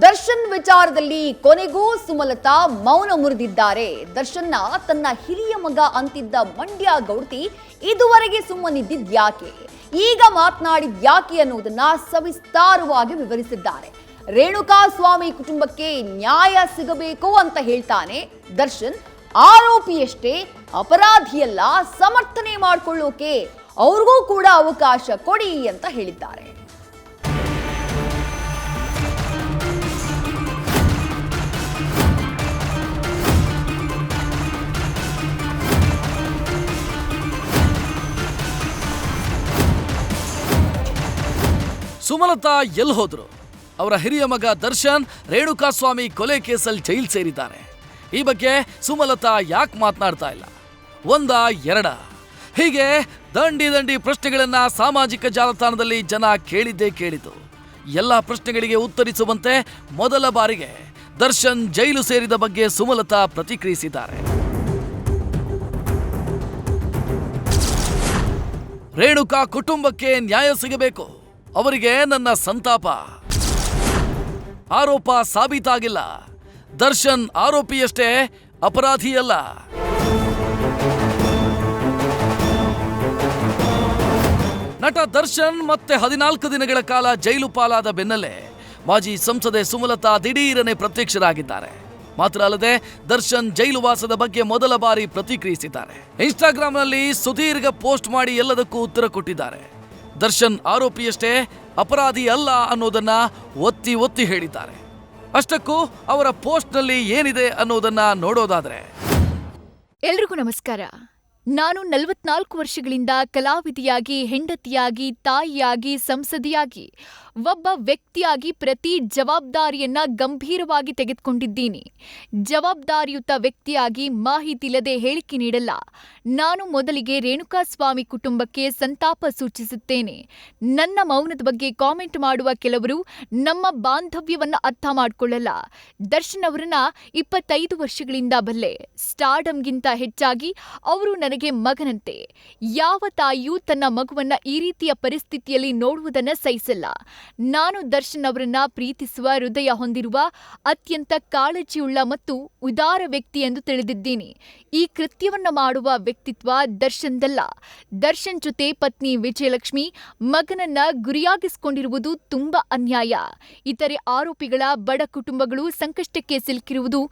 ದರ್ಶನ್ ವಿಚಾರದಲ್ಲಿ ಕೊನೆಗೂ ಸುಮಲತಾ ಮೌನ ಮುರಿದಿದ್ದಾರೆ. ದರ್ಶನ್ನ ತನ್ನ ಹಿರಿಯ ಮಗ ಅಂತಿದ್ದ ಮಂಡ್ಯ ಗೌಡ್ತಿ ಇದುವರೆಗೆ ಸುಮ್ಮನಿದ್ದಿದ್ಯಾಕೆ, ಈಗ ಮಾತನಾಡಿದ್ಯಾಕೆ ಅನ್ನೋದನ್ನ ಸವಿಸ್ತಾರವಾಗಿ ವಿವರಿಸಿದ್ದಾರೆ. ರೇಣುಕಾ ಸ್ವಾಮಿ ಕುಟುಂಬಕ್ಕೆ ನ್ಯಾಯ ಸಿಗಬೇಕು ಅಂತ ಹೇಳ್ತಾನೆ ದರ್ಶನ್. ಆರೋಪಿಯಷ್ಟೇ ಅಪರಾಧಿಯಲ್ಲ, ಸಮರ್ಥನೆ ಮಾಡಿಕೊಳ್ಳೋಕೆ ಅವ್ರಿಗೂ ಕೂಡ ಅವಕಾಶ ಕೊಡಿ ಅಂತ ಹೇಳಿದ್ದಾರೆ. ಸುಮಲತಾ ಎಲ್ಲಿ ಹೋದ್ರು? ಅವರ ಹಿರಿಯ ಮಗ ದರ್ಶನ್ ರೇಣುಕಾ ಸ್ವಾಮಿ ಕೊಲೆ ಕೇಸಲ್ಲಿ ಜೈಲು ಸೇರಿದ್ದಾರೆ. ಈ ಬಗ್ಗೆ ಸುಮಲತಾ ಯಾಕೆ ಮಾತನಾಡ್ತಾ ಇಲ್ಲ? ಒಂದಾ ಎರಡ ಹೀಗೆ ದಂಡಿ ಪ್ರಶ್ನೆಗಳನ್ನ ಸಾಮಾಜಿಕ ಜಾಲತಾಣದಲ್ಲಿ ಜನ ಕೇಳಿದ್ದು. ಎಲ್ಲ ಪ್ರಶ್ನೆಗಳಿಗೆ ಉತ್ತರಿಸುವಂತೆ ಮೊದಲ ಬಾರಿಗೆ ದರ್ಶನ್ ಜೈಲು ಸೇರಿದ ಬಗ್ಗೆ ಸುಮಲತಾ ಪ್ರತಿಕ್ರಿಯಿಸಿದ್ದಾರೆ. ರೇಣುಕಾ ಕುಟುಂಬಕ್ಕೆ ನ್ಯಾಯ ಸಿಗಬೇಕು, ಅವರಿಗೆ ನನ್ನ ಸಂತಾಪ. ಆರೋಪ ಸಾಬೀತಾಗಿಲ್ಲ, ದರ್ಶನ್ ಆರೋಪಿಯಷ್ಟೇ, ಅಪರಾಧಿಯಲ್ಲ. ನಟ ದರ್ಶನ್ ಮತ್ತೆ 14 ದಿನಗಳ ಕಾಲ ಜೈಲು ಪಾಲಾದ ಬೆನ್ನಲ್ಲೇ ಮಾಜಿ ಸಂಸದೆ ಸುಮಲತಾ ದಿಢೀರನೆ ಪ್ರತ್ಯಕ್ಷರಾಗಿದ್ದಾರೆ. ಮಾತ್ರ ಅಲ್ಲದೆ ದರ್ಶನ್ ಜೈಲು ವಾಸದ ಬಗ್ಗೆ ಮೊದಲ ಬಾರಿ ಪ್ರತಿಕ್ರಿಯಿಸಿದ್ದಾರೆ. ಇನ್ಸ್ಟಾಗ್ರಾಂನಲ್ಲಿ ಸುದೀರ್ಘ ಪೋಸ್ಟ್ ಮಾಡಿ ಎಲ್ಲದಕ್ಕೂ ಉತ್ತರ ಕೊಟ್ಟಿದ್ದಾರೆ. ದರ್ಶನ್ ಆರೋಪಿಯಷ್ಟೇ, ಅಪರಾಧಿ ಅಲ್ಲ ಅನ್ನೋದನ್ನ ಒತ್ತಿ ಹೇಳಿದ್ದಾರೆ. ಅಷ್ಟಕ್ಕೂ ಅವರ ಪೋಸ್ಟ್ನಲ್ಲಿ ಏನಿದೆ ಅನ್ನೋದನ್ನ ನೋಡೋದಾದ್ರೆ, ಎಲ್ರಿಗೂ ನಮಸ್ಕಾರ. ನಾನು 44 ವರ್ಷಗಳಿಂದ ಕಲಾವಿದೆಯಾಗಿ, ಹೆಂಡತಿಯಾಗಿ, ತಾಯಿಯಾಗಿ, ಸಂಸದೆಯಾಗಿ, ಒಬ್ಬ ವ್ಯಕ್ತಿಯಾಗಿ ಪ್ರತಿ ಜವಾಬ್ದಾರಿಯನ್ನ ಗಂಭೀರವಾಗಿ ತೆಗೆದುಕೊಂಡಿದ್ದೀನಿ. ಜವಾಬ್ದಾರಿಯುತ ವ್ಯಕ್ತಿಯಾಗಿ ಮಾಹಿತಿಯಿಲ್ಲದೆ ಹೇಳಿಕೆ ನೀಡಲ್ಲ. ನಾನು ಮೊದಲಿಗೆ ರೇಣುಕಾ ಸ್ವಾಮಿ ಕುಟುಂಬಕ್ಕೆ ಸಂತಾಪ ಸೂಚಿಸುತ್ತೇನೆ. ನನ್ನ ಮೌನದ ಬಗ್ಗೆ ಕಾಮೆಂಟ್ ಮಾಡುವ ಕೆಲವರು ನಮ್ಮ ಬಾಂಧವ್ಯವನ್ನ ಅರ್ಥ ಮಾಡಿಕೊಳ್ಳಲ್ಲ. ದರ್ಶನ್ ಅವರನ್ನ 25 ವರ್ಷಗಳಿಂದ ಬಲ್ಲೆ. ಸ್ಟಾರ್ಡಮ್ಗಿಂತ ಹೆಚ್ಚಾಗಿ ಅವರು ನನಗೆ ಮಗನಂತೆ. ಯಾವ ತಾಯಿಯೂ ತನ್ನ ಮಗುವನ್ನ ಈ ರೀತಿಯ ಪರಿಸ್ಥಿತಿಯಲ್ಲಿ ನೋಡುವುದನ್ನ ಸಹಿಸಲ್ಲ. ನಾನು ದರ್ಶನ್ ಅವರನ್ನ ಪ್ರೀತಿಸುವ ಹೃದಯ ಹೊಂದಿರುವ ಅತ್ಯಂತ ಕಾಳಜಿಯುಳ್ಳ ಮತ್ತು ಉದಾರ ವ್ಯಕ್ತಿ ಎಂದು ತಿಳಿದಿದ್ದೀನಿ. ಈ ಕೃತ್ಯವನ್ನ ಮಾಡುವ ವ್ಯಕ್ತಿತ್ವ ದರ್ಶನ್ದಲ್ಲ. ದರ್ಶನ್ ಜೊತೆ ಪತ್ನಿ ವಿಜಯಲಕ್ಷ್ಮಿ, ಮಗನನ್ನ ಗುರಿಯಾಗಿಸಿಕೊಂಡಿರುವುದು ತುಂಬಾ ಅನ್ಯಾಯ. ಇತರೆ ಆರೋಪಿಗಳ ಬಡ ಕುಟುಂಬಗಳು ಸಂಕಷ್ಟಕ್ಕೆ ಸಿಲುಕಿರುವುದು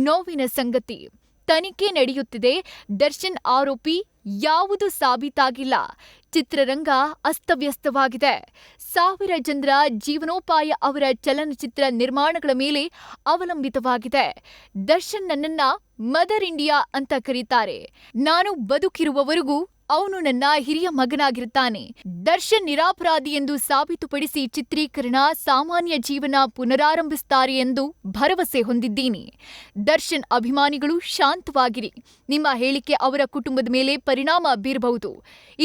ನೋವಿನ ಸಂಗತಿ. ತನಿಖೆ ನಡೆಯುತ್ತಿದೆ. ದರ್ಶನ್ ಆರೋಪಿ ಯಾವುದು ಸಾಬೀತಾಗಿಲ್ಲ. ಚಿತ್ರರಂಗ ಅಸ್ತವ್ಯಸ್ತವಾಗಿದೆ. 1000 ಜನರ ಜೀವನೋಪಾಯ ಅವರ ಚಲನಚಿತ್ರ ನಿರ್ಮಾಣಗಳ ಮೇಲೆ ಅವಲಂಬಿತವಾಗಿದೆ. ದರ್ಶನ್ ನನ್ನನ್ನ ಮದರ್ ಇಂಡಿಯಾ ಅಂತ ಕರೀತಾರೆ. ನಾನು ಬದುಕಿರುವವರೆಗೂ ಅವನು ನನ್ನ ಹಿರಿಯ ಮಗನಾಗಿರ್ತಾನೆ. ದರ್ಶನ್ ನಿರಪರಾಧಿ ಎಂದು ಸಾಬೀತುಪಡಿಸಿ ಚಿತ್ರೀಕರಣ, ಸಾಮಾನ್ಯ ಜೀವನ ಪುನರಾರಂಭಿಸುತ್ತಾರೆ ಎಂದು ಭರವಸೆ ಹೊಂದಿದ್ದೀನಿ. ದರ್ಶನ್ ಅಭಿಮಾನಿಗಳು ಶಾಂತವಾಗಿರಿ. ನಿಮ್ಮ ಹೇಳಿಕೆ ಅವರ ಕುಟುಂಬದ ಮೇಲೆ ಪರಿಣಾಮ ಬೀರಬಹುದು.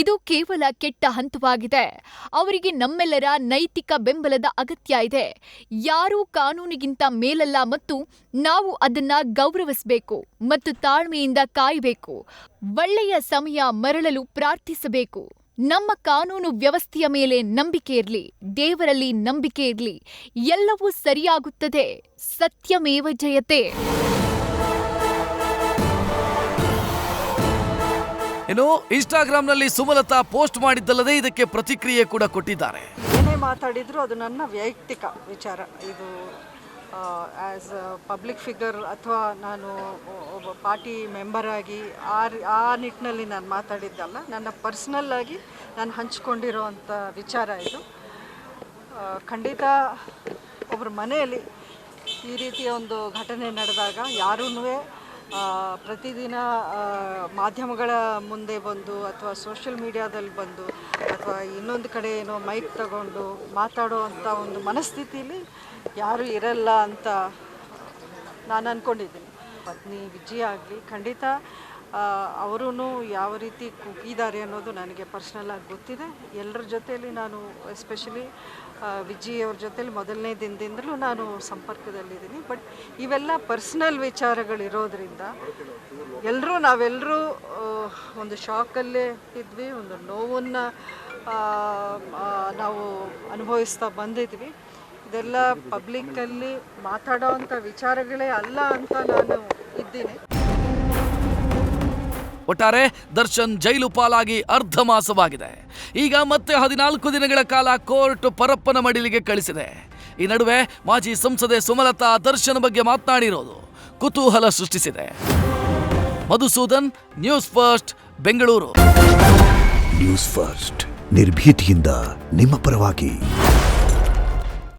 ಇದು ಕೇವಲ ಕೆಟ್ಟ ಹಂತವಾಗಿದೆ. ಅವರಿಗೆ ನಮ್ಮೆಲ್ಲರ ನೈತಿಕ ಬೆಂಬಲದ ಅಗತ್ಯ ಇದೆ. ಯಾರೂ ಕಾನೂನಿಗಿಂತ ಮೇಲಲ್ಲ ಮತ್ತು ನಾವು ಅದನ್ನ ಗೌರವಿಸಬೇಕು ಮತ್ತು ತಾಳ್ಮೆಯಿಂದ ಕಾಯಬೇಕು. ಒಳ್ಳೆಯ ಸಮಯ ಮರಳಲು ಪ್ರಾರ್ಥಿಸಬೇಕು. ನಮ್ಮ ಕಾನೂನು ವ್ಯವಸ್ಥೆಯ ಮೇಲೆ ನಂಬಿಕೆ ಇರಲಿ, ದೇವರಲ್ಲಿ ನಂಬಿಕೆ ಇರಲಿ. ಎಲ್ಲವೂ ಸರಿಯಾಗುತ್ತದೆ. ಸತ್ಯಮೇವ ಜಯತೆ. ಇನ್ನು ಇನ್ಸ್ಟಾಗ್ರಾಂನಲ್ಲಿ ಸುಮಲತಾ ಪೋಸ್ಟ್ ಮಾಡಿದ್ದಲ್ಲದೆ ಇದಕ್ಕೆ ಪ್ರತಿಕ್ರಿಯೆ ಕೂಡ ಕೊಟ್ಟಿದ್ದಾರೆ. ಏನೇ ಮಾತಾಡಿದ್ರು ಅದು ನನ್ನ ವೈಯಕ್ತಿಕ ವಿಚಾರ. ಇದು ಆ್ಯಸ್ ಅ ಪಬ್ಲಿಕ್ ಫಿಗರ್ ಅಥವಾ ನಾನು ಒಬ್ಬ ಪಾರ್ಟಿ ಮೆಂಬರ್ ಆಗಿ ಆ ನಿಟ್ಟಿನಲ್ಲಿ ನಾನು ಮಾತಾಡಿದ್ದಲ್ಲ. ನನ್ನ ಪರ್ಸ್ನಲ್ ಆಗಿ ನಾನು ಹಂಚ್ಕೊಂಡಿರೋ ಅಂಥ ವಿಚಾರ ಇದು. ಖಂಡಿತ ಒಬ್ಬರ ಮನೆಯಲ್ಲಿ ಈ ರೀತಿಯ ಒಂದು ಘಟನೆ ನಡೆದಾಗ ಯಾರೂ ಪ್ರತಿದಿನ ಮಾಧ್ಯಮಗಳ ಮುಂದೆ ಬಂದು ಅಥವಾ ಸೋಷಿಯಲ್ ಮೀಡಿಯಾದಲ್ಲಿ ಬಂದು ಅಥವಾ ಇನ್ನೊಂದು ಕಡೆ ಏನೋ ಮೈಕ್ ತಗೊಂಡು ಮಾತಾಡೋ ಅಂಥ ಒಂದು ಮನಸ್ಥಿತಿಯಲ್ಲಿ ಯಾರೂ ಇರಲ್ಲ ಅಂತ ನಾನು ಅಂದ್ಕೊಂಡಿದ್ದೀನಿ. ಪತ್ನಿ ವಿಜಯ ಆಗಲಿ, ಖಂಡಿತ ಅವರೂ ಯಾವ ರೀತಿ ಕುಗ್ಗಿದ್ದಾರೆ ಅನ್ನೋದು ನನಗೆ ಪರ್ಸ್ನಲ್ಲಾಗಿ ಗೊತ್ತಿದೆ. ಎಲ್ಲರ ಜೊತೆಯಲ್ಲಿ ನಾನು ಎಸ್ಪೆಷಲಿ ವಿಜಯ್ ಅವ್ರ ಜೊತೆಲಿ ಮೊದಲನೇ ದಿನದಿಂದಲೂ ನಾನು ಸಂಪರ್ಕದಲ್ಲಿದ್ದೀನಿ. ಬಟ್ ಇವೆಲ್ಲ ಪರ್ಸ್ನಲ್ ವಿಚಾರಗಳಿರೋದ್ರಿಂದ ನಾವೆಲ್ಲರೂ ಒಂದು ಶಾಕಲ್ಲೇ ಇದ್ವಿ, ಒಂದು ನೋವನ್ನು ನಾವು ಅನುಭವಿಸ್ತಾ ಬಂದಿದ್ವಿ. ಇದೆಲ್ಲ ಪಬ್ಲಿಕ್ಕಲ್ಲಿ ಮಾತಾಡೋ ಅಂಥ ವಿಚಾರಗಳೇ ಅಲ್ಲ ಅಂತ ನಾನು ಇದ್ದೀನಿ. ಒಟ್ಟಾರೆ ದರ್ಶನ್ ಜೈಲು ಪಾಲಾಗಿ ಅರ್ಧ ಮಾಸವಾಗಿದೆ. ಈಗ ಮತ್ತೆ 14 ದಿನಗಳ ಕಾಲ ಕೋರ್ಟ್ ಪರಪ್ಪನ ಮಡಿಲಿಗೆ ಕಳಿಸಿದೆ. ಈ ನಡುವೆ ಮಾಜಿ ಸಂಸದೆ ಸುಮಲತಾ ದರ್ಶನ್ ಬಗ್ಗೆ ಮಾತನಾಡಿರೋದು ಕುತೂಹಲ ಸೃಷ್ಟಿಸಿದೆ. Madhusudan, news first, Bengaluru. News first ನಿರ್ಭೀತಿಯಿಂದ ನಿಮ್ಮ ಪರವಾಗಿ.